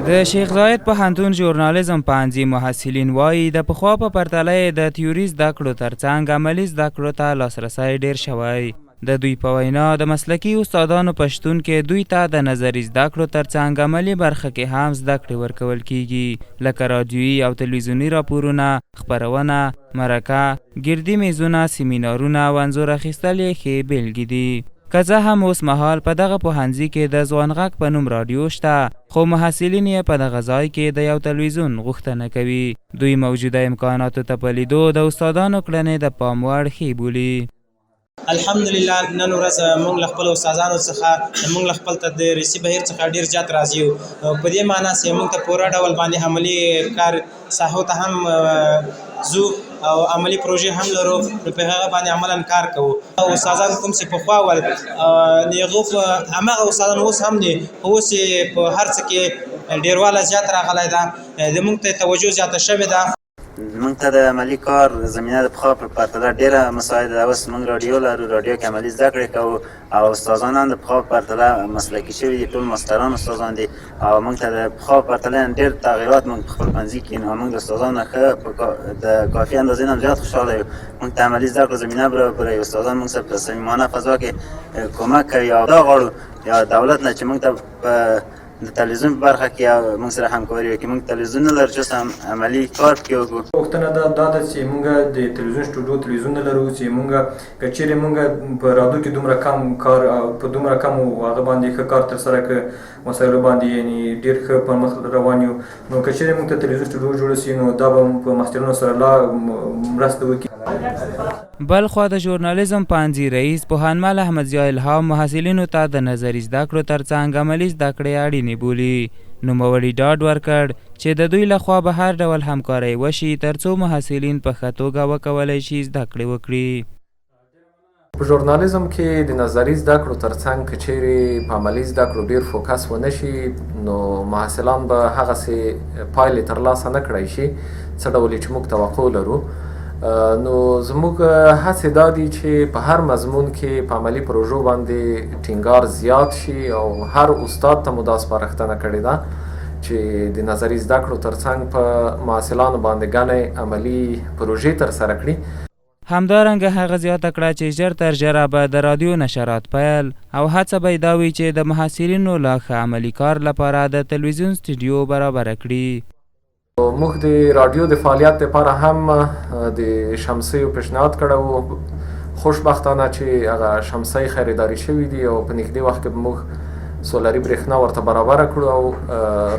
د شیخ زاید پوهنتون ژورنالیزم پوهنځي محصلین وایي د پخوا په پرتله د تیوري زده کړو ترڅنګ عملي زده کړو ته لاسرسی ډیر شوی. د دوی په وینا د مسلکي استادانو په شتون کې دوی ته د نظري زده کړو ترڅنګ عملي برخه کې هم زده کړې ورکول کیږي، لکه رادیویي او تلویزیوني راپورونه، خپرونه، مرکه، ګردي میزونه، سیمینارونه او انځور اخیستل یې ښې بېلګې دي. که څه هم اوس مهال په دغه پوهنځي کې د ځوان غږ په نوم رادیو شته، خو محصلین یې په دغه ځای کې د یو تلویزیون غوښتنه کوي. دوی موجوده امکاناتو ته په لیدو د استادانو کړنې د پام وړ ښې بولي. الحمدلله نن ورځ موږ له خپلو استادانو څخه موږ له خپل تدریسي بهیر څخه ډېر زیات راضي یو. په دې معنا چې موږ ته پوره ډول باندې عملي کار ساحو ته هم ځو او عملي پروژې هم لرو، نو په هغه باندې عملاً کار کوو. او استادان کوم چې پخوا ول هغه هماغه استادان اوس هم دي، اوس یې په هر څه کې ډېروالی زیات راغلی ده، زموږ ته توجه زیاته شوې ده. موږ ته د عملي کار زمینه د پخوا په پرتله ډېره مساعده ده. اوس موږ رادیو لرو، رادیو کې عملي زده کړې کوو او استادان هم د پخوا په پرتله مسلکي شوي دي، ټول ماستران استادان دي او موږ ته د پخوا په پرتله ډېر تغیرات موږ په خپل پوهنځي کې نو موږ د استادانو ښه د کافي اندازې نه زیات خوشحاله یو. موږ ته عملي زده کړو زمینه برابروي، استادان موږ سره په صمیمانه فضا کې کومک کوي او دا غواړو یا دولت نه چې موږ ته په د تلویزیون په برخه کې موږ سره همکاري وکړي. موږ تلویزیون نه لرو چې اوس هم عملي کار پکې وکړو. پوښتنه دا ده چې موږ د تلویزیون سټوډیو تلویزیون نه لرو چې موږ که چیرې موږ په رادیو کې دومره کم کار په دومره کم هغه باندې ښه کار ترسره کړه مسایلو باندې، یعنې ډېر ښه پر مخ روان یو، نو که چیرې موږ ته تلویزیون سټوډیو جوړه سي نو دا به په ماسترانو سره لا مرسته وکړي. بلخوا د ژورنالیزم پوهنځي رئیس پوهنمل احمدضیاء الهام محصلینو ته د نظري زده کړو ترڅنګ عملي زده کړې اړینې بولي. نوموړي ډاډ ورکړ چې د دوی لخوا به هر ډول همکارۍ وشي ترڅو محصلین په ښه توګه وکولی شي زده کړې وکړي. په ژورنالیزم کې د نظري زده کړو ترڅنګ که چیرې په عملي زده کړو ډېر فوکس ونه شي نو محصلان به هغسې پایلې ترلاسه نه کړی شي څه ډول چې موږ توقع لرو. نو زموږ هڅې دا دي چې په هر مضمون کې په عملي پروژو باندې ټینګار زیات شي او هر استاد ته مو دا سپارښتنه کړې ده چې د نظري زده کړو ترڅنګ په محصلانو باندې ګڼې عملي پروژې ترسره کړي. همدارنګه هغه زیاته کړه چې ژر تر ژره به د رادیو نشرات پیل او هڅه به یې دا وي چې د محصلینو لا ښه عملي کار لپاره د تلویزیون سټوډیو برابره کړي. موږ د رادیو د فعالیت لپاره هم د شمسیو پیشنهاد کړی و، خوشبختانه چې هغه شمسی خریداري شوي دي او په نږدې وخت کې به موږ سولري برېښنا ورته برابره کړو او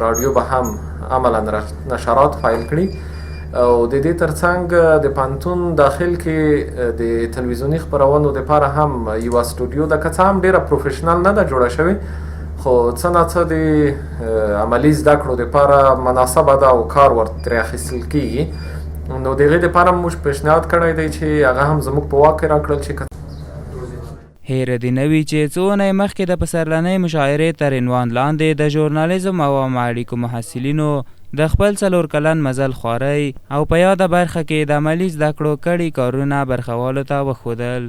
رادیو به هم عملا نشرات فایل کړي او د دې ترڅنګ د پوهنتون داخل کې د تلویزیوني خپرونو لپاره هم یوه سټوډیو ده، که څه هم ډېره پروفیشنل نه ده جوړه شوې خو څه نه څه د عملي زده کړو دپاره مناسبه ده او کار ورترې اخیستل کېږي. نو د هغې دپاره موږ پیشنهاد کړی دی چې هغه هم زموږ په واک کې راکړل چې هیره دې نه وي چې څو اونۍ مخکې د پسرلنۍ مشاعرې تر عنوان لاندې د ژورنالیزم او عامه اړیکو محصلینو د خپل 4 کلن مزل خوارۍ او په یاده برخه کې د عملي زده کړو کړي کارونه برخوالو ته وښودل.